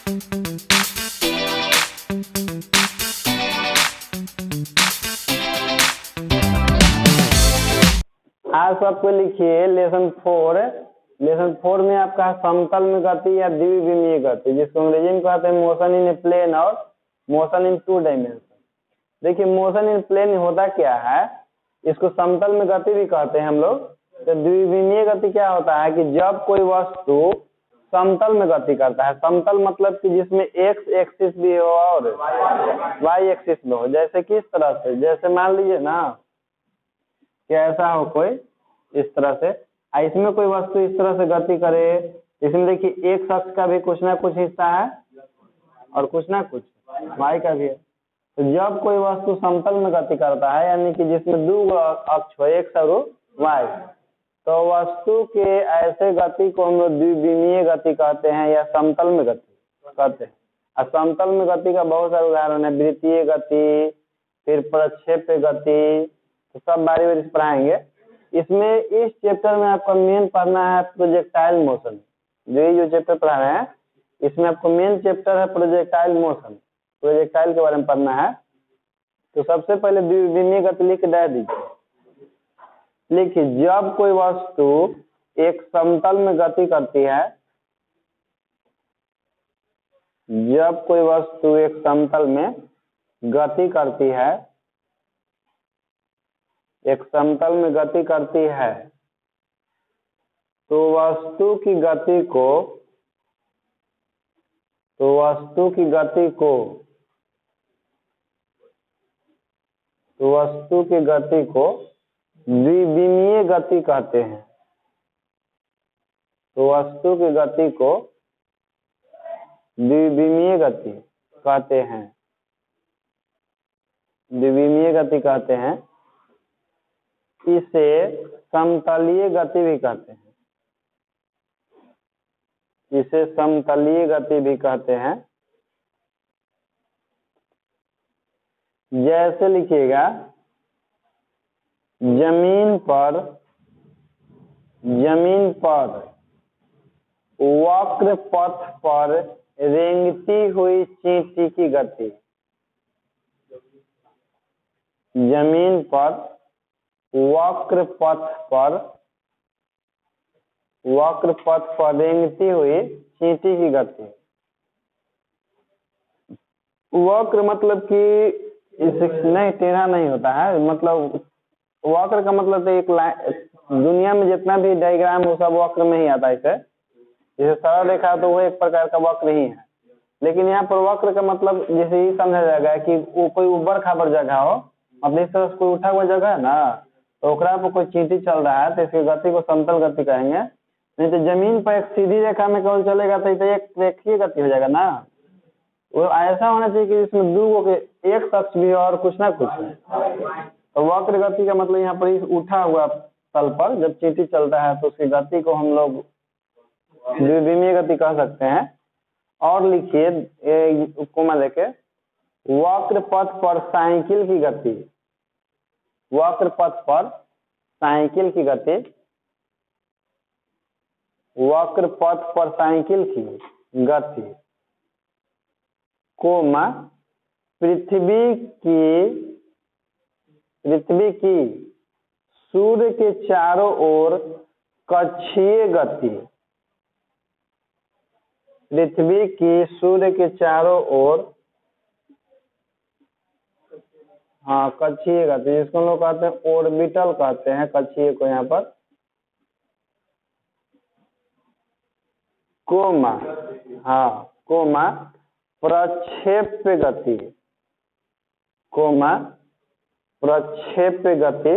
आज सबको लिखिए लेसन 4 में आपका समतल में गति या द्विविमीय गति, जिसको अंग्रेजी में कहते हैं मोशन इन ए प्लेन और मोशन इन 2 डायमेंशन। देखिए मोशन इन प्लेन होता क्या है, इसको समतल में गति भी कहते हैं हम लोग। तो द्विविमीय गति क्या होता है कि जब कोई वस्तु समतल में गति करता है, समतल मतलब कि जिसमें एक्स एक्सिस भी हो और वाई एक्सिस भी हो। जैसे किस तरह से, जैसे मान लीजिए ना कि ऐसा हो कोई इस तरह से, इसमें कोई वस्तु इस तरह से गति करे, इसमें देखिए एक अक्ष का भी कुछ ना कुछ हिस्सा है और कुछ ना कुछ वाई का भी है। तो जब कोई वस्तु समतल में गति करता है, यानी कि जिसमें 2 अक्ष हो, एक्स और वाई, तो वस्तु के ऐसे गति को हम लोग द्विविमीय गति कहते हैं या समतल में गति कहते हैं। और समतल में गति का बहुत सारे उदाहरण है, वृत्तीय गति, फिर प्रक्षेप्य गति, तो सब बारी बारी से पढ़ाएंगे। इसमें इस चैप्टर में आपका मेन पढ़ना है प्रोजेक्टाइल मोशन। जो चैप्टर पढ़ा रहे हैं इसमें आपको मेन चैप्टर है प्रोजेक्टाइल मोशन, प्रोजेक्टाइल के बारे में पढ़ना है। तो सबसे पहले द्विविमीय गति लिख दे दीजिए। लिखिए, जब कोई वस्तु एक समतल में गति करती है, जब कोई वस्तु एक समतल में गति करती है, एक समतल में गति करती है, तो वस्तु की गति को द्विविमीय गति कहते हैं। तो वस्तु की गति को द्विविमीय गति कहते हैं, द्विविमीय गति कहते हैं। इसे समतलीय गति भी कहते हैं, इसे समतलीय गति भी कहते हैं। जैसे लिखिएगा, जमीन पर वक्र पथ पर रेंगती हुई चींटी की गति। जमीन पर वक्र पथ पर रेंगती हुई चींटी की गति। वक्र मतलब कि नहीं, टेढ़ा नहीं होता है। मतलब वक्र का मतलब तो एक दुनिया में जितना भी डायग्राम हो सब वक्र में ही आता है। इसे जैसे सरल रेखा तो वो एक प्रकार का वक्र ही है, लेकिन यहाँ पर वक्र का मतलब जैसे ये समझा जाएगा कि वो कोई उबड़ खाबड़ जगह हो, अपनी तरह से कोई उठा हुआ जगह है ना, तो ओकरा पर कोई चींटी चल रहा है तो इसकी गति को समतल गति कहेंगे। नहीं तो जमीन पर एक सीधी रेखा में केवल चलेगा तो एक रेखीय गति हो जाएगा ना। वो ऐसा होना चाहिए कि इसमें 2 के एक अक्ष भी और कुछ ना कुछ है। तो वक्र गति का मतलब यहाँ पर उठा हुआ तल पर जब चींटी चलता है तो उसकी गति को हम लोग द्विविमीय गति कह सकते हैं। और लिखिए कोमा लेके, वक्र पथ पर साइकिल की गति, वक्र पथ पर साइकिल की गति, वक्र पथ पर साइकिल की गति, कोमा पृथ्वी की सूर्य के चारों ओर कक्षीय गति, पृथ्वी की सूर्य के चारों ओर कक्षीय गति, जिसको हम लोग कहते हैं ऑर्बिटल कहते हैं कक्षीय को यहाँ पर। कोमा प्रक्षेप्य गति, प्रक्षेप्य गति,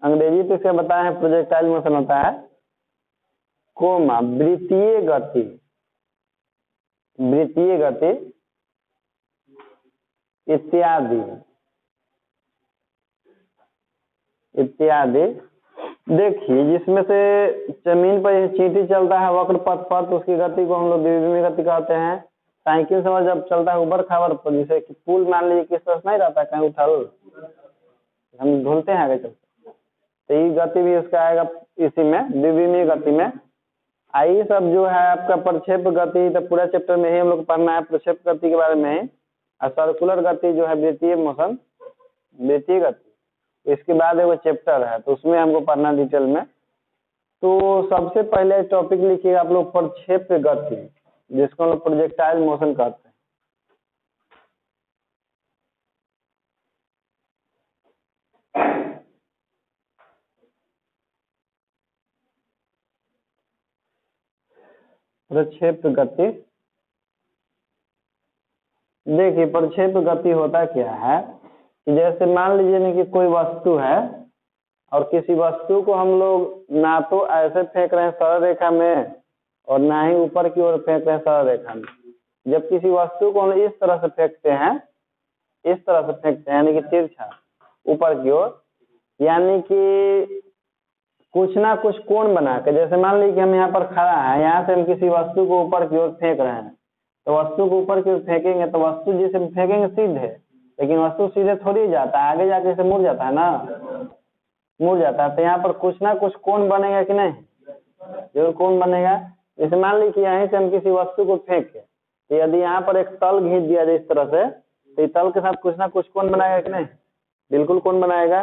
अंग्रेजी तो इसे बताए हैं प्रोजेक्टाइल मोशन होता है। कोमा वृत्तीय गति इत्यादि। देखिए, जिसमें से जमीन पर चींटी चलता है वक्र पथ पर तो उसकी गति को हम लोग द्विविमीय गति कहते हैं। साइकिल से जब चलता है उबड़ खाबड़ पर, जैसे कि पुल मान लीजिए किस तरह से नहीं रहता कहीं उछल, हम धुलते हैं आगे चलते, तो ये गति भी उसका आएगा इसी में द्विविमीय गति में। आई सब जो है आपका प्रक्षेप गति, तो पूरा चैप्टर में ही हम लोग पढ़ना है प्रक्षेप गति के बारे में। और सर्कुलर गति जो है वृत्तीय मोशन, वृत्तीय गति, इसके बाद एक चैप्टर है तो उसमें हमको पढ़ना डिटेल में। तो सबसे पहले टॉपिक लिखिए आप लोग प्रक्षेप गति, जिसको हम लोग प्रोजेक्टाइल मोशन कहते हैं। प्रक्षेप गति, देखिए प्रक्षेप गति होता क्या है कि जैसे मान लीजिए ना कि कोई वस्तु है और किसी वस्तु को हम लोग ना तो ऐसे फेंक रहे हैं सरल रेखा में और ना ही ऊपर की ओर फेंक रहे हैं सरल रेखा में। जब किसी वस्तु को हम इस तरह से फेंकते हैं, इस तरह से फेंकते हैं यानी कि तिरछा ऊपर की ओर, यानी कि कुछ ना कुछ कोण बना के, जैसे मान लीजिए कि हम यहाँ पर खड़ा है, यहाँ से हम किसी वस्तु को ऊपर की ओर फेंक रहे हैं, तो वस्तु को ऊपर की ओर फेंकेंगे तो वस्तु जिसे फेंकेंगे सीधे, लेकिन वस्तु सीधे थोड़ी जाता है, आगे जाके इसे मुड़ जाता है ना, मुड़ जाता है। तो यहाँ पर कुछ ना कुछ कोण बनेगा कि नहीं, जरूर कोण बनेगा। जैसे मान लीजिए कि यहीं से हम किसी वस्तु को फेंके, तो यदि यहाँ पर एक तल खींच दिया जाए इस तरह से, तो तल के साथ कुछ ना कुछ कोण बनाएगा कि नहीं, बिल्कुल कोण बनाएगा।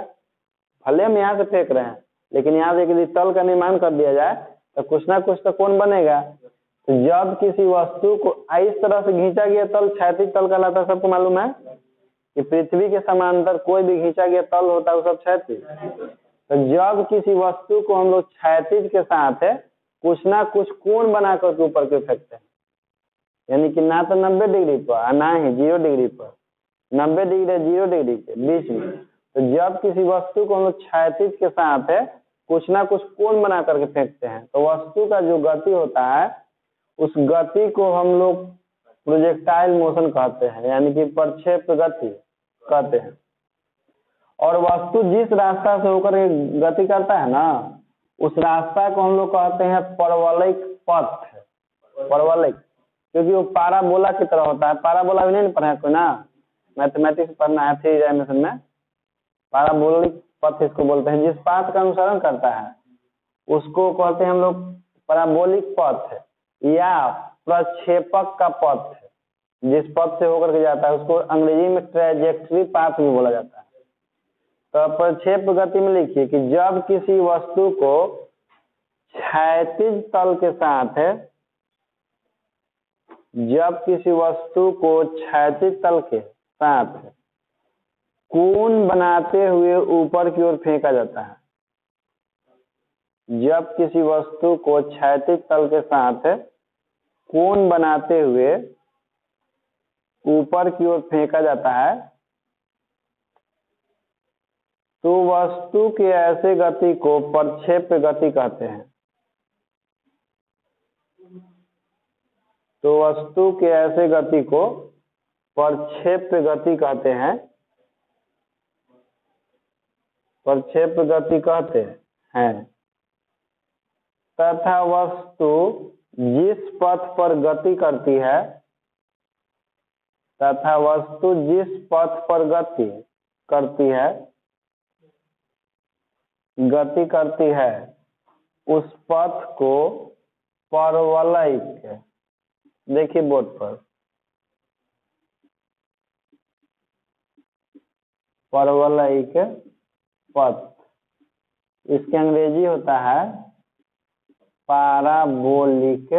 भले हम यहाँ से फेंक रहे हैं लेकिन यहाँ से यदि तल का निर्माण कर दिया जाए तो कुछ ना कुछ तो कोण बनेगा। तो जब किसी वस्तु को इस तरह से खींचा गया तल क्षैतिज तल कहलाता है, सबको मालूम है कि पृथ्वी के समांतर कोई भी खींचा गया तल होता है वो सब क्षैतिज। तो जब किसी वस्तु को हम लोग क्षैतिज के साथ है कुछ ना कुछ कोण बना करके ऊपर के फेंकते हैं, यानी कि ना तो 90 डिग्री पर ना ही 0 डिग्री पर, 90 डिग्री 0 डिग्री के बीच में। तो जब किसी वस्तु को हम लोग क्षैतिज के साथ है कुछ ना कुछ कोण बना करके फेंकते हैं, तो वस्तु का जो गति होता है उस गति को हम लोग प्रोजेक्टाइल मोशन कहते हैं, यानी कि प्रक्षेप गति कहते हैं। और वस्तु जिस रास्ता से होकर गति करता है ना, उस रास्ता को हम लोग कहते हैं परवलयिक पथ, परवलयिक, क्योंकि वो पाराबोला की तरह होता है। पाराबोला भी नहीं पढ़ा है कोई ना, मैथमेटिक्स पढ़ना है 3 डायमेंशन में। पाराबोलिक पथ इसको बोलते हैं, जिस पाथ का अनुसरण करता है उसको कहते हैं हम लोग पैराबोलिक पथ या प्रक्षेपक का पथ। जिस पथ से होकर के जाता है उसको अंग्रेजी में ट्रैजेक्टरी पाथ भी बोला जाता है। तो प्रक्षेप गति में लिखिए कि जब किसी वस्तु को क्षैतिज तल के साथ है, जब किसी वस्तु को क्षैतिज तल के साथ कोण बनाते हुए ऊपर की ओर फेंका जाता है, जब किसी वस्तु को क्षैतिज तल के साथ कोण बनाते हुए ऊपर की ओर फेंका जाता है, तो वस्तु के ऐसे गति को प्रक्षेप गति कहते हैं। तो वस्तु के ऐसे गति को प्रक्षेप गति कहते हैं, प्रक्षेप गति कहते हैं। तथा वस्तु जिस पथ पर गति करती है, तथा वस्तु जिस पथ पर गति करती है उस पथ को परवलयिक, देखिए बोर्ड पर, परवलयिक पथ, इसके अंग्रेजी होता है पाराबोलिक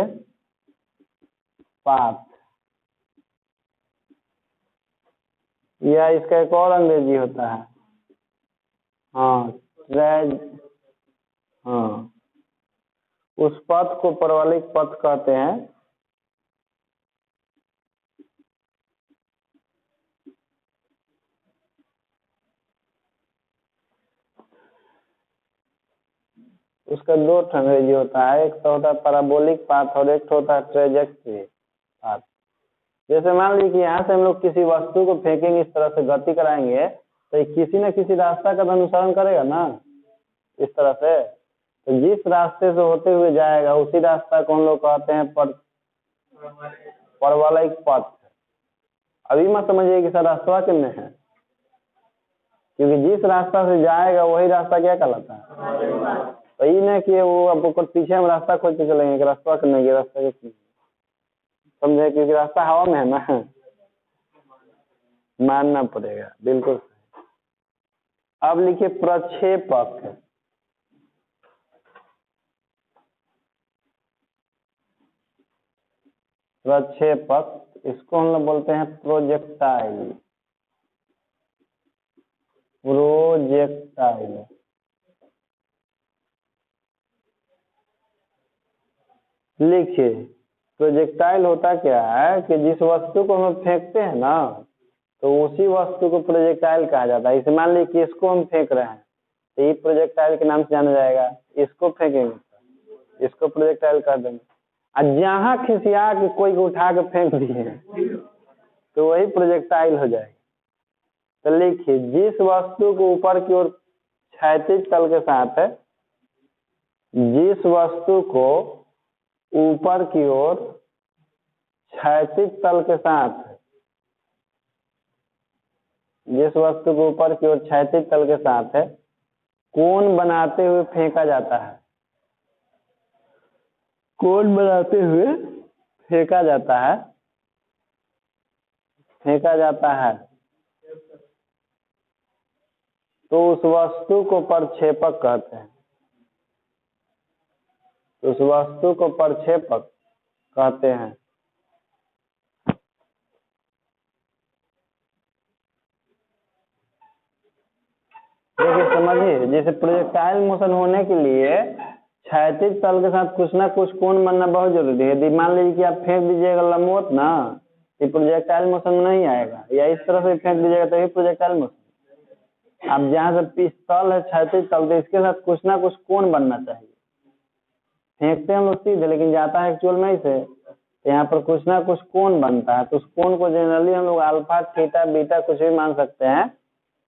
पाथ, या इसका एक और अंग्रेजी होता है उस पथ को परवलयिक पथ कहते हैं। उसका 2 अंग्रेजी होता है, एक तो होता है पैराबोलिक पाथ और एक होता है ट्रैजेक्टरी पाथ। जैसे मान लीजिए कि यहाँ से हम लोग किसी वस्तु को फेंकेंगे, इस तरह से गति कराएंगे, तो ये किसी न किसी रास्ता का अनुसरण करेगा ना, इस तरह से। तो जिस रास्ते से होते हुए जाएगा उसी रास्ता को हम लोग कहते हैं परवलयिक पथ। अभी मत समझिए कि सर रास्ता कितने है, क्योंकि जिस रास्ता से जाएगा वही रास्ता क्या कहलाता है, तो ये ना कि वो आपको पीछे हम रास्ता खोज के चलेंगे कि रास्ता नहीं है, रास्ता के समझे, क्योंकि रास्ता हवा में है ना, मानना पड़ेगा, बिल्कुल सही। अब लिखिए प्रक्षेपक। प्रक्षेपक इसको हम लोग बोलते हैं प्रोजेक्टाइल। प्रोजेक्टाइल लिखिए, प्रोजेक्टाइल होता क्या है कि जिस वस्तु को हम फेंकते हैं ना, तो उसी वस्तु को प्रोजेक्टाइल कहा जाता है। इसे मान लीजिए कि इसको हम फेंक रहे हैं, तो ये प्रोजेक्टाइल के नाम से जाना जाएगा। इसको फेंकेंगे, इसको प्रोजेक्टाइल कर देंगे। और जहाँ खिसिया के कोई को उठा के फेंक दिए तो वही प्रोजेक्टाइल हो जाएगा। तो लिखिए, जिस वस्तु को ऊपर की ओर क्षैतिज तल के साथ है, जिस वस्तु को ऊपर की ओर क्षैतिज तल के साथ, जिस वस्तु को ऊपर की ओर क्षैतिज तल के साथ है, कोण बनाते हुए फेंका जाता है, कोण बनाते हुए फेंका जाता है, फेंका जाता है, तो उस वस्तु को प्रक्षेपक कहते हैं। उस वस्तु को प्रक्षेपक कहते हैं। देखिए समझिए, जैसे प्रोजेक्टाइल मोशन होने के लिए क्षैतिज तल के साथ कुछ ना कुछ कोण बनना बहुत जरूरी है। यदि मान लीजिए कि आप फेंक दीजिएगा लंबवत ना, ये प्रोजेक्टाइल मोशन में नहीं आएगा, या इस तरह से फेंक दीजिएगा तो ये प्रोजेक्टाइल मोशन। अब जहाँ से पिस्तौल है क्षैतिज तल, तो इसके साथ कुछ ना कुछ कोण बनना चाहिए। फेंकते हम लोग सीधे, लेकिन जाता है एक्चुअल में से, यहाँ पर कुछ ना कुछ कोण बनता है। तो उस कोण को जनरली हम लोग अल्फा, थीटा, बीटा कुछ भी मान सकते हैं,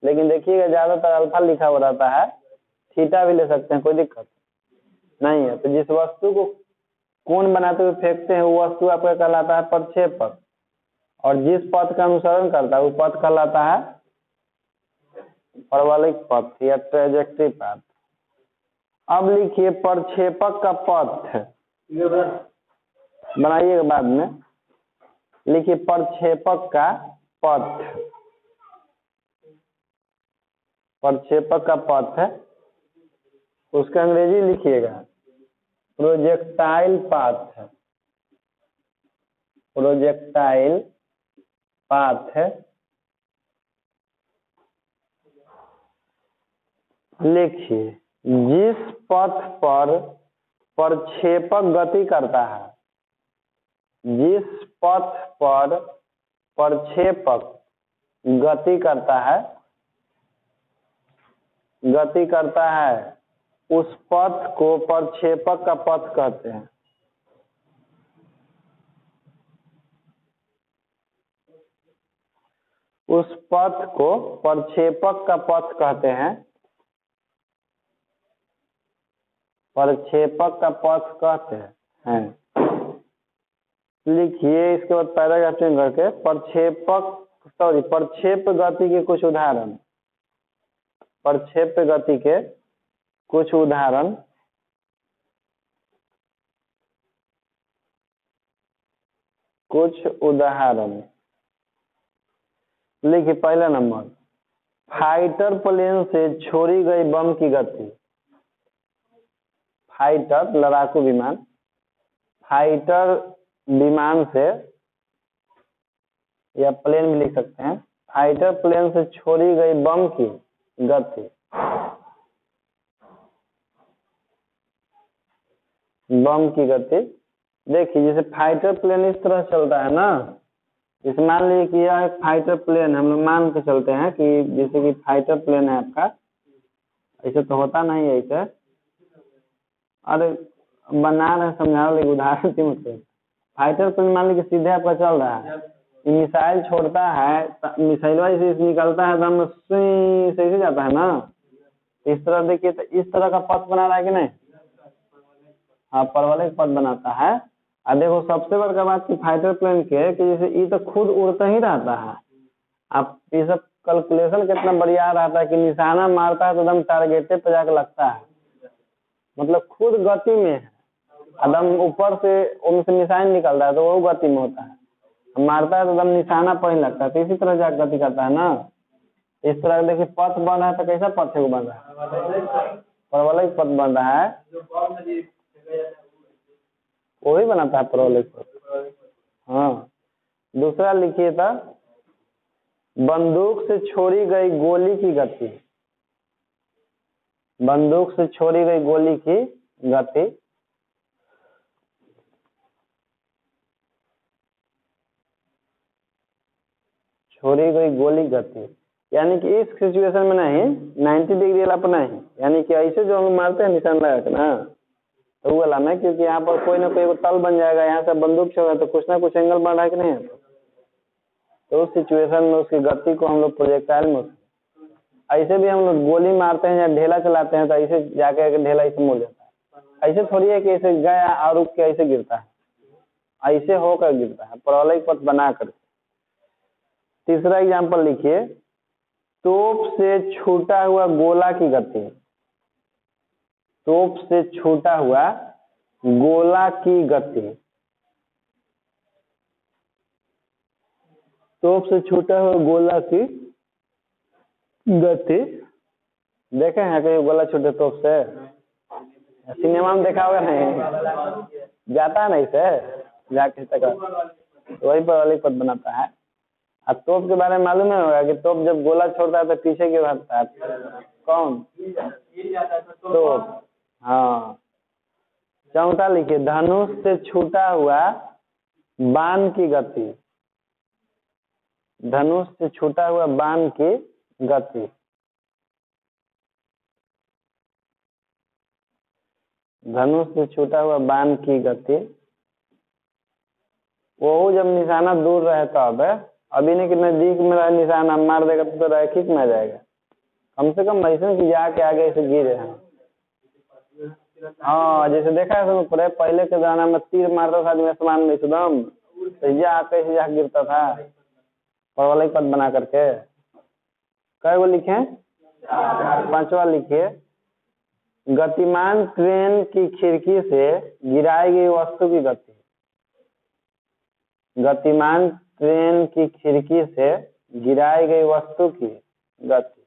लेकिन देखिएगा ज्यादातर अल्फा लिखा हुआ रहता है, थीटा भी ले सकते हैं, कोई दिक्कत नहीं है। तो जिस वस्तु को कोण बनाते हुए फेंकते हैं, वो वस्तु आपका कहलाता है प्रक्षेपक, और जिस पथ का अनुसरण करता है वो पथ कहलाता है परवलयिक पथ या ट्रेजेक्टरी पाथ। अब लिखिए प्रक्षेपक का पथ, बनाइएगा बाद में। लिखिए प्रक्षेपक का पथ, प्रक्षेपक का पथ है, उसका अंग्रेजी लिखिएगा प्रोजेक्टाइल पाथ है। प्रोजेक्टाइल पाथ है। लिखिए, जिस पथ पर प्रक्षेपक गति करता है, जिस पथ पर प्रक्षेपक गति करता है, गति करता है, उस पथ को प्रक्षेपक का पथ कहते हैं। उस पथ को प्रक्षेपक का पथ कहते हैं, प्रक्षेपक का पथ कहते हैं। लिखिए इसके बाद पैराग्राफ चेंज करके प्रक्षेप गति के कुछ उदाहरण, प्रक्षेप गति के कुछ उदाहरण। कुछ उदाहरण लिखिए, पहला नंबर, फाइटर प्लेन से छोड़ी गई बम की गति। फाइटर लड़ाकू विमान, फाइटर विमान से, या प्लेन भी लिख सकते हैं, फाइटर प्लेन से छोड़ी गई बम की गति। बम की गति देखिए, जैसे फाइटर प्लेन इस तरह चलता है ना, जैसे मान लीजिए कि यह एक फाइटर प्लेन, हम लोग मान के चलते हैं कि जैसे कि फाइटर प्लेन है आपका, ऐसे तो होता नहीं है ऐसे, अरे बना रहे समझा रहे, उदाहरण की मतलब फाइटर प्लेन मान लीजिए सीधे आपका चल रहा है, मिसाइल छोड़ता है, मिसाइल से निकलता है, दम से जाता है ना, इस तरह देखिए, तो इस तरह का पथ बना रहा है कि नहीं? हाँ, परवलयिक पथ बनाता है। और देखो सबसे बड़का बात की फाइटर प्लेन के, कि जैसे ये तो खुद उड़ता ही रहता है, आप ये सब कैलकुलेशन कितना बढ़िया रहता है कि निशाना मारता है तो एकदम टारगेटे पे जाकर लगता है। मतलब खुद गति में है, एकदम ऊपर से उनसे निशान निकल रहा है तो वो गति में होता है, मारता है तो एकदम निशाना पर ही लगता है, तो इसी तरह जाकर गति करता है ना। इस तरह देखिए पथ बन रहा है तो कैसा पथ है वो बन रहा है, परवलयिक पथ बन रहा है, वही बनाता है परवलयिक पथ। हाँ, दूसरा लिखिए था, बंदूक से छोड़ी गई गोली की गति, बंदूक से छोड़ी गई गोली की गति, छोड़ी गई गोली गति, यानी कि इस सिचुएशन में नहीं, 90 डिग्री वाला पर नहीं, यानी कि ऐसे जो हम मारते हैं निशान लगा के ना, तो वो वाला में, क्योंकि यहाँ पर कोई ना कोई तल बन जाएगा, यहाँ से बंदूक छोड़ा तो कुछ ना कुछ एंगल बन रहा है कि नहीं, तो उस सिचुएशन में उसकी गति को हम लोग प्रोजेक्टाइल मोशन, ऐसे भी हम लोग गोली मारते हैं या ढेला चलाते हैं तो ऐसे जाके ढेला ऐसे मुड़ जाता है, ऐसे थोड़ी है कि ऐसे गया और रुक के ऐसे गिरता है, ऐसे होकर गिरता है, परवलयिक पथ बना कर। तीसरा एग्जाम्पल लिखिए, तोप से छूटा हुआ गोला की गति, तोप से छूटा हुआ गोला की गति, तोप से छूटा हुआ गोला की गति, देखे हैं कहीं गोला छूटे तोप से, सिनेमा में देखा होगा नहीं, जाता है नहीं से जाके तक, वही परवलयिक पथ बनाता है। अब तोप के बारे में मालूम है होगा कि तोप जब गोला छोड़ता है तो पीछे क्यों भागता है, कौन, तोप। हाँ, चौथा लिखिए, धनुष से छूटा हुआ बाण की गति, धनुष से छूटा हुआ बाण की गति, धनुष से छूटा हुआ बाण की गति, वो जब निशाना दूर रहे तब, अभी नहीं कि नजदीक में रहे निशाना मार देगा तो रैखिक में आ जाएगा, कम से कम ऐसे कि जाके आगे ऐसे गिरे हैं। हाँ, जैसे देखा है पहले के जमाना में तीर मारता था आदमी आसमान में एकदम, तो आके जा गिरता था, परवलयिक पथ बना करके। कै गो लिखे, पांचवा लिखिए, गतिमान ट्रेन की खिड़की से गिराई गई वस्तु की गति, गतिमान ट्रेन की खिड़की से गिराई गई वस्तु की गति,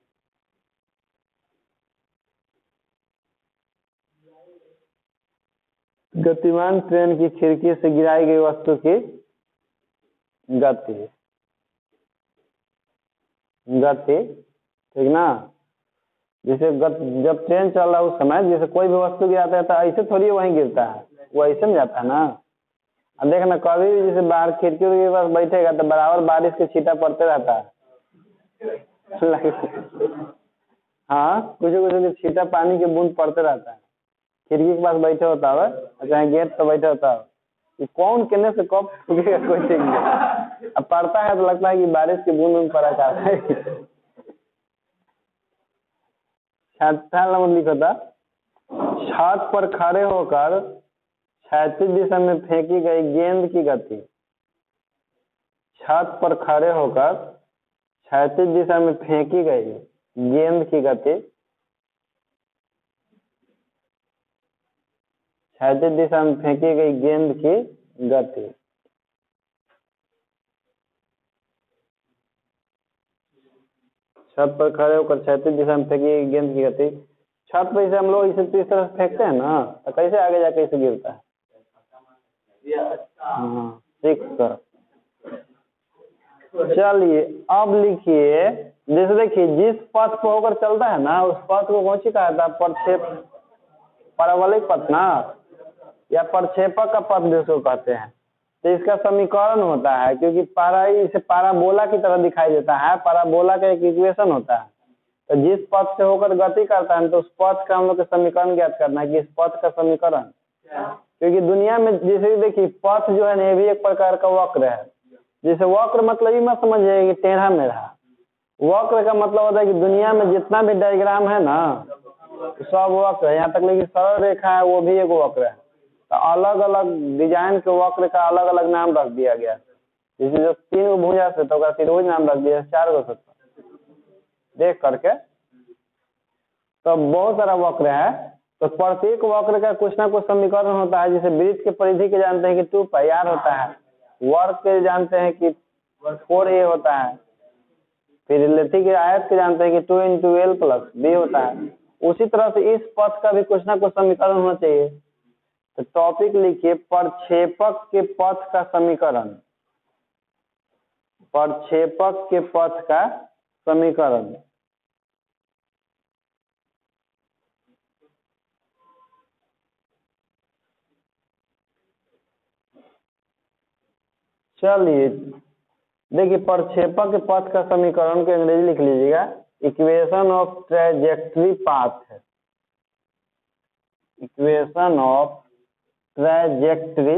गतिमान ट्रेन की खिड़की से गिराई गई वस्तु की गति, गति, ठीक ना। जैसे जब ट्रेन चल रहा है उस समय जैसे कोई भी वस्तु गिराता है तो ऐसे थोड़ी वहीं गिरता है, वो ऐसे में जाता है ना। अब देखना कभी भी जैसे बाहर खिड़की के पास बैठेगा तो बराबर बारिश के छींटा पड़ते रहता है हाँ, कुछ कुछ छींटा पानी के बूंद पड़ते रहता है, खिड़की के पास बैठे होता है, चाहे गेट पर बैठे होता है, कि कौन कहने से कब फूकेगा कोई ठीक नहीं। अब पड़ता है तो लगता है कि बारिश की बूंद पड़ा चाहता है। छठा नंबर लिखा था, छत पर खड़े होकर क्षैतिज दिशा में फेंकी गई गेंद की गति, छत पर खड़े होकर क्षैतिज दिशा में फेंकी गई गेंद की गति, क्षैतिज दिशा में फेंकी गई गेंद की गति, छत पर खड़े होकर क्षैतिज दिशा में फेंकी गई गेंद की गति। छत पर इसे हम लोग इसे इस तरह से फेंकते हैं ना, तो कैसे आगे जाके इसे गिरता है। हाँ, ठीक सर। चलिए अब लिखिए, जैसे देखिए जिस पथ पर होकर चलता है ना उस पथ को कौन सी कहा था, परवलयिक पथ ना, या प्रक्षेपक का पथ जिसको कहते हैं। तो इसका समीकरण होता है, क्योंकि इसे पाराबोला की तरह दिखाई देता है, पाराबोला का एक इक्वेशन होता है। तो जिस पथ से होकर गति करता है तो उस पथ का हम लोग समीकरण ज्ञात करना है कि इस पथ का समीकरण, क्योंकि दुनिया में जैसे देखिए पथ जो है ना ये भी एक प्रकार का वक्र है। जैसे वक्र मतलब ये मत समझिए कि टेढ़ा मेढ़ा, वक्र का मतलब होता है कि दुनिया में जितना भी डायग्राम है ना सब वक्र है, यहाँ तक लेकिन सरल रेखा है वो भी एक वक्र है। तो अलग अलग डिजाइन के वक्र का अलग अलग नाम रख दिया गया। जैसे जो 3 गो भुजा से तो त्रिभुज नाम रख दिया, 4 गो से देख करके। तो बहुत सारा वक्र है, तो प्रत्येक वक्र का कुछ ना कुछ समीकरण होता है। जैसे वृत्त के परिधि के जानते हैं कि 2 पाई r होता है, वर्ग के जानते हैं कि 4a होता है, फिर लेथी के आयत के जानते हैं कि 2 into l plus b होता है। उसी तरह से इस पथ का भी कुछ ना कुछ समीकरण होना चाहिए। तो टॉपिक लिखिए प्रक्षेपक के पथ का समीकरण, प्रक्षेपक के पथ का समीकरण। चलिए देखिए, प्रक्षेपक के पथ का समीकरण के अंग्रेजी लिख लीजिएगा, इक्वेशन ऑफ ट्रैजेक्टरी पाथ है। इक्वेशन ऑफ ट्रैजेक्टरी,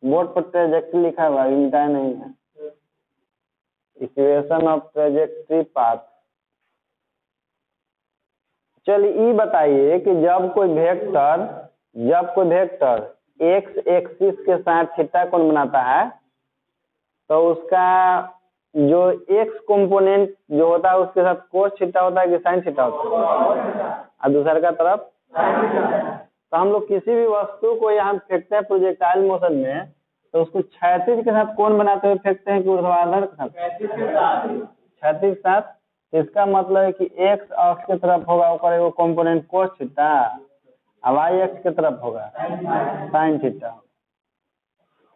बोर्ड पर ट्रैजेक्टरी लिखा हुआ है, मिटाया नहीं है। Equation of trajectory path. चलिए बताइए कि जब कोई वेक्टर एक्स एक्सिस के साथ थीटा कोण बनाता है तो उसका जो एक्स कंपोनेंट जो होता है उसके साथ कोस थीटा होता है कि साइन थीटा होता है, और दूसरा का तरफ। तो हम लोग किसी भी वस्तु को यहाँ फेंकते हैं प्रोजेक्टाइल मोशन में, तो उसको क्षैतिज के साथ कोण बनाते हुए फेंकते हैं कि ऊर्ध्वाधर के साथ? क्षैतिज के साथ। इसका मतलब है कि एक्स अक्ष की तरफ होगा वो करेगा कंपोनेंट कोस थीटा, और वाई अक्ष की तरफ होगा साइन थीटा।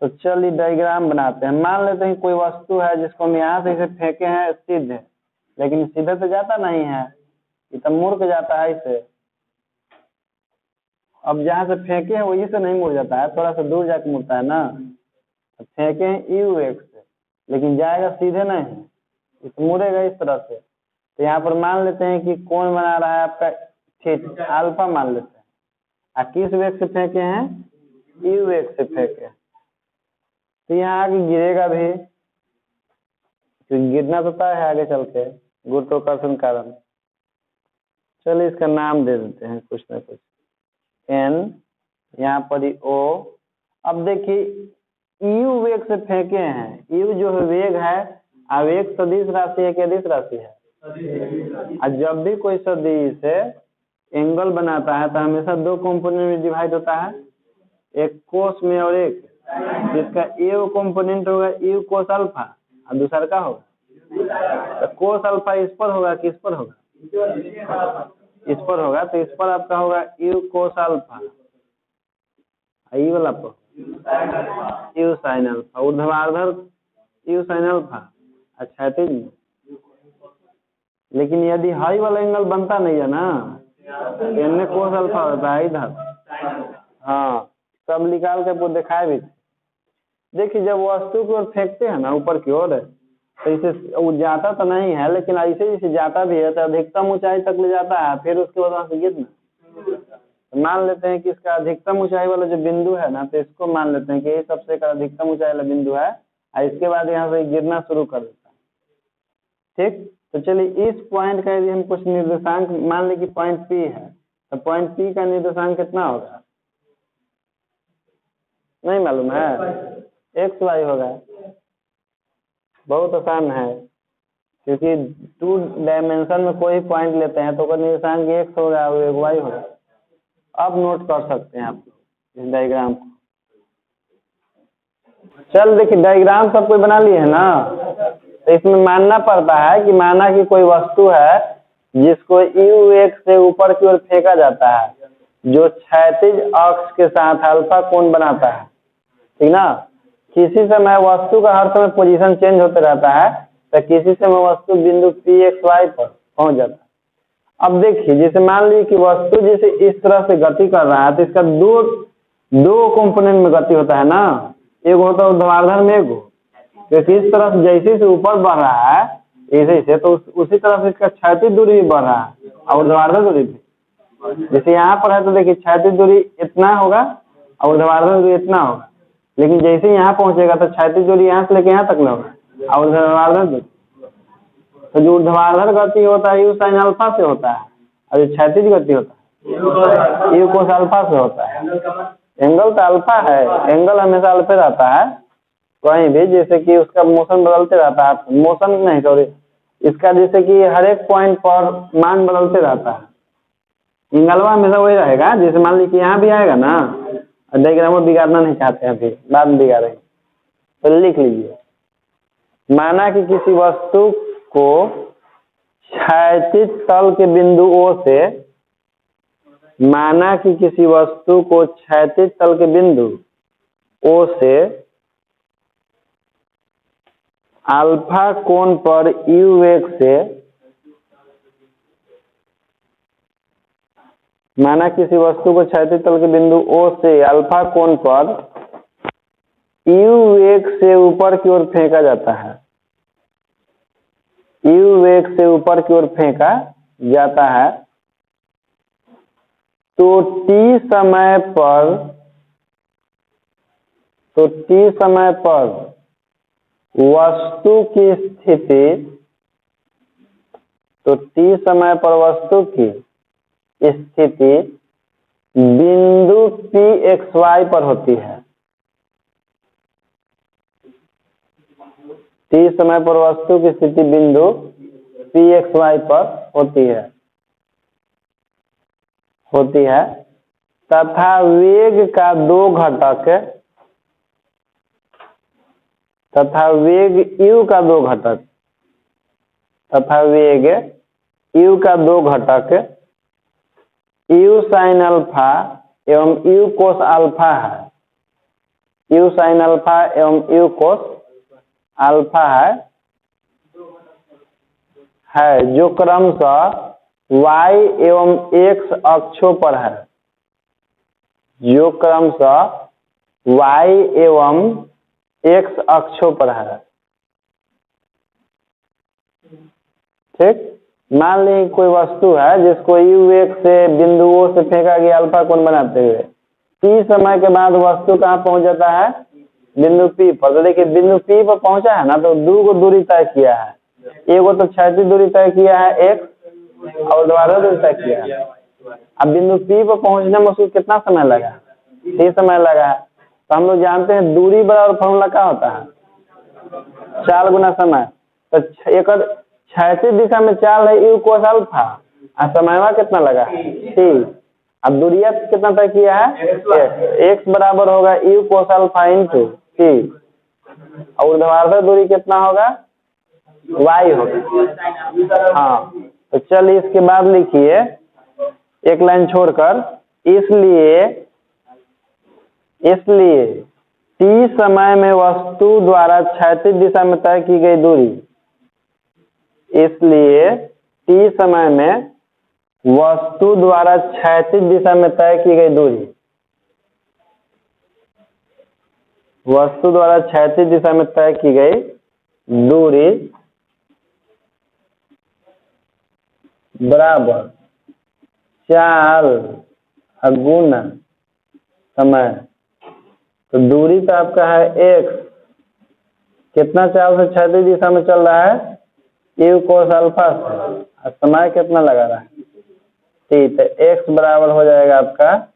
तो चलिए डायग्राम बनाते हैं। मान लेते हैं कोई वस्तु है जिसको हम यहाँ से इसे फेंके हैं सीधे, लेकिन सीधे तो जाता नहीं है, ये तो मुड़ के जाता है इसे। अब जहाँ से फेंके हैं वही से नहीं मुड़ जाता है, थोड़ा सा दूर जाके मुड़ता है ना। तो फेंके हैं यू एक्स से, लेकिन जाएगा सीधे नहीं, इसे मुड़ेगा इस तरह से। तो यहाँ पर मान लेते हैं कि कौन बना रहा है आपका थीटा, अल्फा मान लेते हैं। और किस वेग से फेंके हैं? यू वेग से फेंके। तो यहाँ आगे गिरेगा भी, क्योंकि गिरना तो तय है आगे चल के, गुरुत्वाकर्षण कारण। चलिए इसका नाम दे देते हैं कुछ ना कुछ, एन, यहाँ पर ही ओ। अब देखिए यू वेग से फेंके हैं, यू जो है वेग है, आवेग सदिश राशि है कि अदिश राशि है? और जब भी कोई सदिश एंगल बनाता है तो हमेशा दो कंपोनेंट में डिवाइड होता है, एक कोस में और एक, जिसका ए कंपोनेंट होगा यू कोस अल्फा और दूसरा का होगा तो कोस अल्फा इस पर होगा कि इस पर होगा? इस पर होगा। तो इस पर आपका होगा यू कोस अल्फा, ई वाला पर यू साइन अल्फा, ऊर्ध्वाधर यू साइन अल्फा, अच्छा है। लेकिन यदि हाई वाला एंगल बनता नहीं है ना, इनमें कोस अल्फा होता है इधर। हाँ, सब निकाल के वो दिखाए भी। देखिए जब वस्तु की ओर फेंकते हैं ना ऊपर की ओर, तो इसे वो जाता तो नहीं है, लेकिन ऐसे जैसे जाता भी है तो अधिकतम ऊंचाई तक ले जाता है, फिर उसके बाद वहां से गिरना। तो मान लेते हैं कि इसका अधिकतम ऊंचाई वाला जो बिंदु है ना, तो इसको मान लेते हैं कि ये सबसे का अधिकतम ऊंचाई वाला बिंदु है, और इसके बाद यहाँ से गिरना शुरू कर देता है। ठीक, तो चलिए इस पॉइंट का यदि हम कुछ निर्देशांक मान लें कि पॉइंट पी है, तो पॉइंट पी का निर्देशांक कितना होगा? नहीं मालूम है? एक्स वाई होगा। बहुत आसान है, क्योंकि 2 डायमेंशन में कोई पॉइंट लेते हैं तो उसका निर्देशांक एक्स होगा और एक वाई होगा। अब नोट कर सकते हैं आप इस डायग्राम को। चल देखिए डायग्राम सब कोई बना लिए है ना, तो इसमें मानना पड़ता है कि माना कि कोई वस्तु है जिसको यू एक्स से ऊपर की ओर फेंका जाता है, जो क्षैतिज अक्ष के साथ अल्फा कोण बनाता है, ठीक ना। किसी समय वस्तु का हर समय पोजीशन चेंज होते रहता है, तो किसी समय वस्तु बिंदु पी एक्स वाई पर पहुंच जाता है। अब देखिए जैसे मान लीजिए कि वस्तु जैसे इस तरह से गति कर रहा है, तो इसका दो कंपोनेंट में गति होता है ना, एक होता है ऊर्ध्वाधर में, एक क्योंकि इस तरफ जैसे से ऊपर बढ़ रहा है ऐसे से, तो उसी तरफ इसका क्षैतिज दूरी भी बढ़ रहा है और ऊर्ध्वाधर दूरी भी। जैसे यहाँ पर है तो देखिए क्षैतिज दूरी इतना होगा और ऊर्ध्वाधर दूरी इतना होगा, लेकिन जैसे यहाँ पहुंचेगा तो क्षैतिज दूरी यहाँ से लेके यहाँ तक होगा और ऊर्ध्वाधर दूरी। तो जो ऊर्ध्वाधर गति होता है यू साइन अल्फा से होता है, और जो क्षैतिज गति होता है यू कोस अल्फा से होता है। एंगल तो अल्फा है, एंगल हमेशा अल्फा रहता है कहीं भी, जैसे कि उसका मोशन बदलते रहता है, मोशन नहीं सॉरी, इसका जैसे कि हर एक पॉइंट पर मान बदलते रहता है। एंगलवा हमेशा वही रहेगा। जैसे मान लीजिए यहाँ भी आएगा ना, डायग्राम में बिगाड़ना नहीं चाहते हैं, अभी बाद में बिगाड़ेंगे, तो लिख लीजिए। माना कि किसी वस्तु को क्षैतिज तल के बिंदु O से, माना कि किसी वस्तु को क्षैतिज तल के बिंदु O से अल्फा कोण पर u वेग से, माना किसी वस्तु को क्षैतिज तल के बिंदु O से अल्फा कोण पर u वेग से ऊपर की ओर फेंका जाता है, u वेग से ऊपर की ओर फेंका जाता है, तो t समय पर वस्तु की स्थिति, तो t समय पर वस्तु की स्थिति बिंदु Pxy पर होती है। t समय पर वस्तु की स्थिति बिंदु Pxy पर होती है तथा वेग का दो घटक, तथा वेग u का दो घटक, तथा वेग u का दो घटक u sin अल्फा एवं u cos अल्फा है, u sin अल्फा एवं u cos अल्फा है जो क्रमशः y एवं x अक्षों पर है, जो क्रमशः y एवं x अक्षों पर है। ठीक, मान लीजिए कोई वस्तु है जिसको u वेग से बिंदु O से फेंका गया अल्फा कोण बनाते हुए, t समय के बाद वस्तु कहाँ पहुंच जाता है, बिंदु P पर। तो देखिए बिंदु P पर पहुंचा है ना, तो दो को दूरी तय किया है, एक तो क्षैतिज दूरी तय किया है x और द्वारा दूरी तय किया है। अब बिंदु P पर पहुंचने में उसको कितना समय लगा, t समय लगा है। तो हम लोग जानते हैं दूरी बराबर फॉर्मूला क्या होता है, चाल गुना समय। तो एक क्षैतिज दिशा में चाल है u cos अल्फा, और समयवा कितना लगा t। अब दूरिया कितना तय किया है, x बराबर होगा u cos alpha into t, और ऊर्ध्वाधर दूरी कितना होगा, y होगा। हाँ, तो चलिए इसके बाद लिखिए एक लाइन छोड़कर, इसलिए t समय में वस्तु द्वारा क्षैतिज दिशा में तय की गई दूरी, इसलिए t समय में वस्तु द्वारा क्षैतिज दिशा में तय की गई दूरी, वस्तु द्वारा क्षैतिज दिशा में तय की गई दूरी बराबर चाल गुना समय। तो दूरी तो आपका है x, कितना चाल से क्षैतिज दिशा में चल रहा है, u cos अल्फा से, और समय कितना लगा रहा है t। तो x बराबर हो जाएगा आपका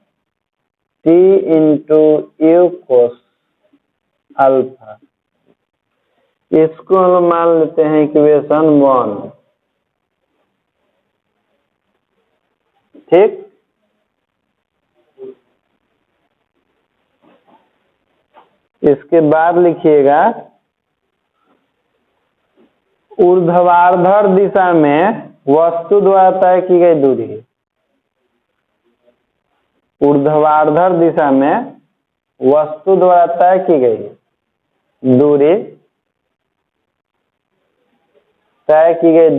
t into u cos alpha. इसको हम मान लेते हैं इक्वेशन 1। ठीक, इसके बाद लिखिएगा ऊर्ध्वाधर दिशा में वस्तु द्वारा तय की गई दूरी, ऊर्ध्वाधर दिशा में वस्तु द्वारा तय की गई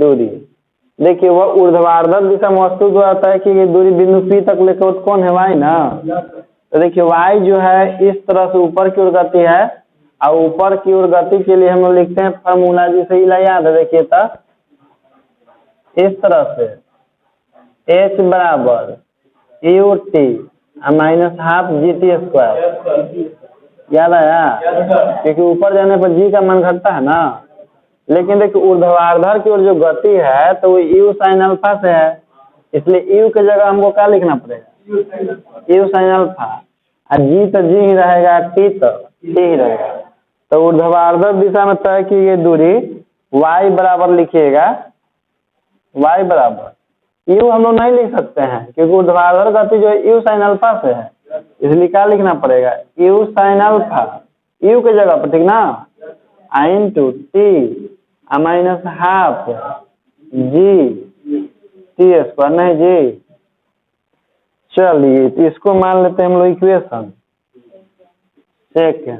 दूरी, देखिए वह ऊर्ध्वाधर दिशा में वस्तु द्वारा तय की गई दूरी बिंदु P तक लेकर कौन है, y ना। तो देखिए y जो है इस तरह से ऊपर की ओर गति है, और ऊपर की ओर गति के लिए हम लोग लिखते हैं फॉर्मूला, जिसे याद है, देखिए तो इस तरह से h बराबर ut minus half GT square, याद आया, क्योंकि ऊपर जाने पर g का मान घटता है ना। लेकिन देखिए ऊर्ध्वाधर की ओर जो गति है तो वो u sin अल्फा से है, इसलिए u की जगह हमको क्या लिखना पड़ेगा, u sin अल्फा, और g तो g ही रहेगा, t तो t ही रहेगा। तो ऊर्ध्वाधर दिशा में तय की गई दूरी y बराबर लिखिएगा, y बराबर यू हम लोग नहीं लिख सकते हैं क्योंकि ऊर्ध्वाधर गति जो है यू साइन अल्फा से है, इसलिए क्या लिखना पड़ेगा, यू साइन अल्फा, यू के जगह पर, ठीक ना, I into T minus half G T square, नहीं जी। चलिए तो इसको मान लेते हैं हम लोग इक्वेशन, ठीक है।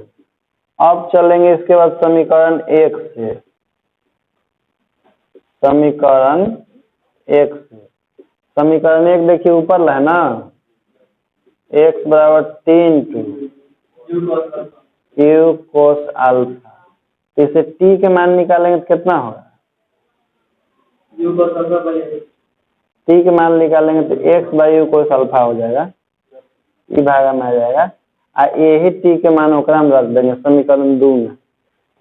अब चलेंगे इसके बाद समीकरण 1 से, समीकरण 1 से, समीकरण 1 देखिए ऊपर है ना, x बराबर 3 क्यू कोस अल्फा, इसे t के मान निकालेंगे तो कितना होगा, t के मान निकालेंगे तो x by you cos alpha हो जाएगा, ई भागा में आ जाएगा, यही t के मान ओकरा हम रख देंगे समीकरण 2 में।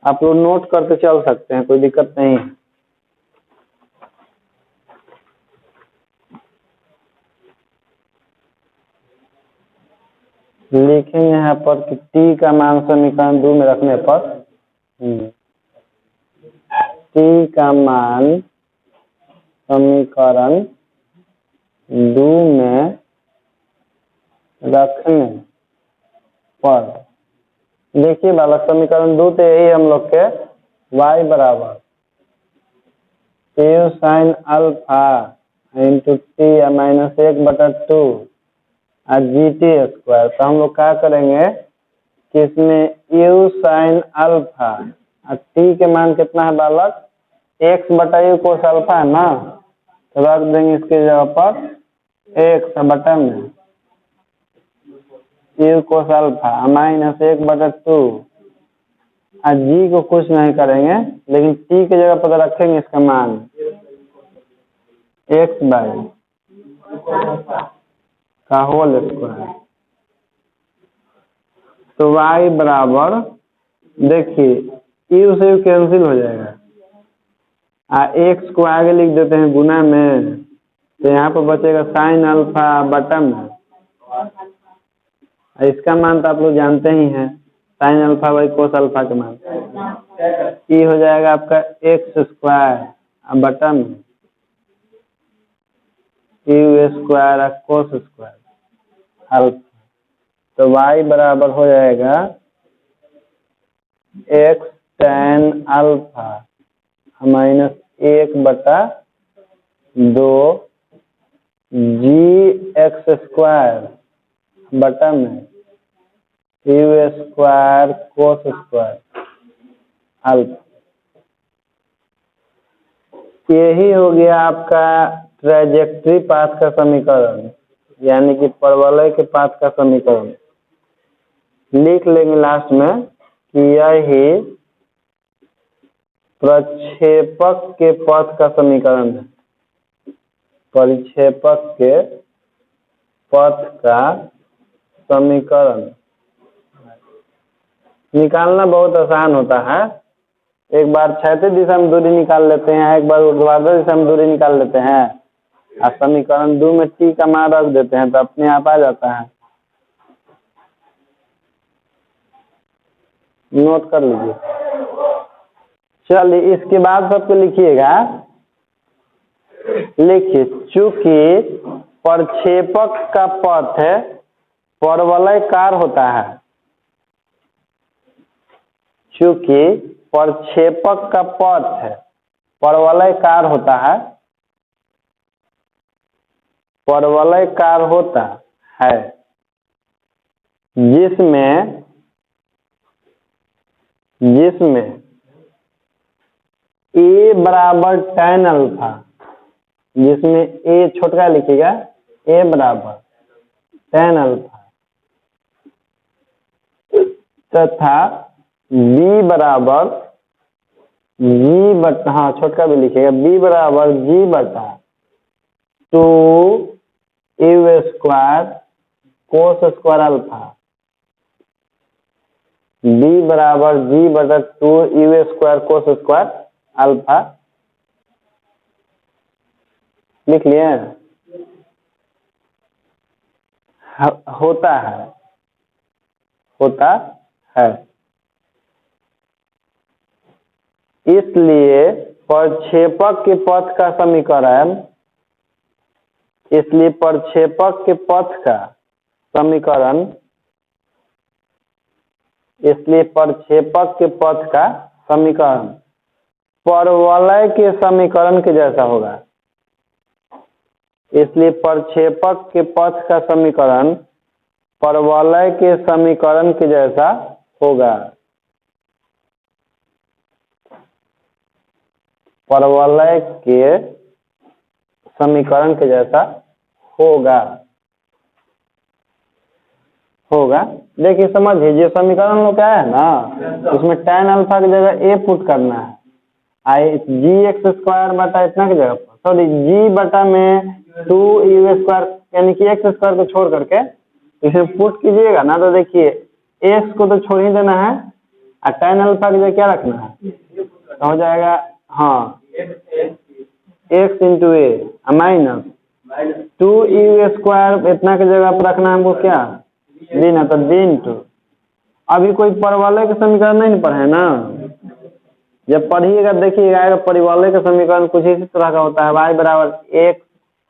आप लोग नोट करके चल सकते हैं, कोई दिक्कत नहीं है। लिखेंगे यहाँ पर कि t का मान समीकरण 2 में रखने पर t का मान समीकरण 2 में रखने पर, देखिए वाला समीकरण 2 तो यही हम लोग के y बराबर you sine alpha into T minus 1/2 ji T square. तो हम लोग क्या करेंगे कि इसमें यू साइन अल्फा और टी के मान कितना है बालक, x/u कोस अल्फा है ना, तो रख देंगे इसके जगह पर x में यू कोस अल्फा माइनस 1/2, जी को कुछ नहीं करेंगे लेकिन टी की जगह पर रखेंगे इसका मान x बाई का होल स्क्वायर। तो y बराबर, देखिए यू से यू कैंसिल हो जाएगा, x को आगे लिख देते हैं गुना में, तो यहाँ पर बचेगा साइन अल्फा बटा में, इसका मान तो आप लोग जानते ही हैं, sine alpha by cos alpha का मान ई हो जाएगा आपका एक्स स्क्वायर बटा में you square cos square alpha. तो y बराबर हो जाएगा x tan अल्फा माइनस 1/2 जी एक्स स्क्वायर बटा में you square cos square alpha. यही हो गया आपका ट्रेजेक्ट्री पाथ का समीकरण, यानी कि परवलय के पाथ का समीकरण। लिख लेंगे लास्ट में कि यही प्रक्षेपक के पथ का समीकरण है, परिक्षेपक के पथ का समीकरण। निकालना बहुत आसान होता है, एक बार क्षैतिज दिशा में दूरी निकाल लेते हैं, एक बार ऊर्ध्वाधर दिशा में दूरी निकाल लेते हैं, और समीकरण 2 में t का मान रख देते हैं तो अपने आप आ जाता है। नोट कर लीजिए। चलिए इसके बाद सबको लिखिएगा, लिखिए चूंकि प्रक्षेपक का पथ परवलयकार होता है, चूंकि प्रक्षेपक का पथ परवलयकार होता है, परवलयकार होता है जिसमें a बराबर tan अल्फा, जिसमें a छोटा लिखिएगा, a बराबर tan अल्फा तथा b बराबर g बटा, हाँ छोटा भी लिखिएगा, b बराबर g बटा 2 you square cos square alpha, b बराबर g बटा 2 you square cos square alpha. लिख लिए? होता है। इसलिए प्रक्षेपक के पथ का समीकरण इसलिए प्रक्षेपक के पथ का समीकरण परवलय के समीकरण के जैसा होगा। इसलिए प्रक्षेपक के पथ का समीकरण परवलय के समीकरण के जैसा होगा। परवलय के समीकरण के जैसा होगा। देखिए समझिए, जो समीकरण लोग क्या है ना, उसमें tan अल्फा की जगह a पुट करना है, आई जी एक्स स्क्वायर बटा इतना की जगह पर, सॉरी जी बटा में 2u स्क्वायर यानी कि एक्स स्क्वायर को छोड़ करके इसे पुट कीजिएगा ना, तो देखिए एक्स को तो छोड़ ही देना है और tan अल्फा की जगह क्या रखना है, तो हो जाएगा हाँ एक्स इंटू ए माइनस 2u स्क्वायर इतना की जगह पर रखना है हमको क्या, बी ना, तो बी इंटू, अभी कोई परवलय के समीकरण नहीं पढ़े ना, जब पढ़िएगा देखिएगा परिवलय का समीकरण कुछ इसी तरह का होता है, y बराबर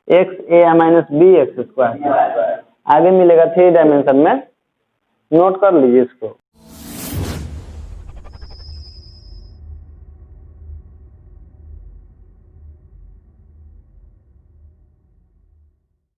एक्स ए माइनस बी एक्स स्क्वायर, आगे मिलेगा 3 डायमेंशन में, नोट कर लीजिए इसको।